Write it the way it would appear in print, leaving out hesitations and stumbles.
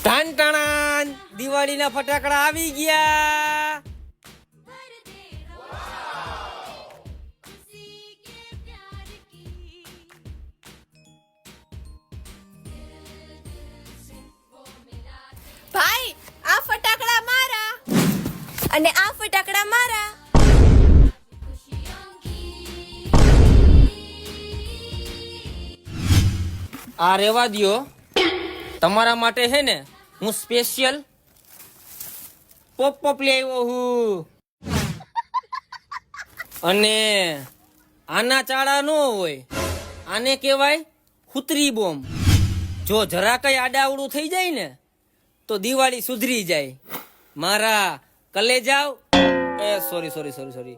ટાણ ટાણાન દિવાળીના ફટાકડા આવી ગયા. ભાઈ આ ફટાકડા મારા અને આ ફટાકડા મારા. આ રેવા દ્યો, તમારા માટે હે ને હું સ્પેશિયલ પોપ પોપ લઈ આવ્યો હું. અને આના ચાળા ન હોય, આને કહેવાય હુતરી બોમ્બ. જો જરા કઈ આડાવડું થઈ જાય ને તો દિવાળી સુધરી જાય. મારા કલેજાવ સોરી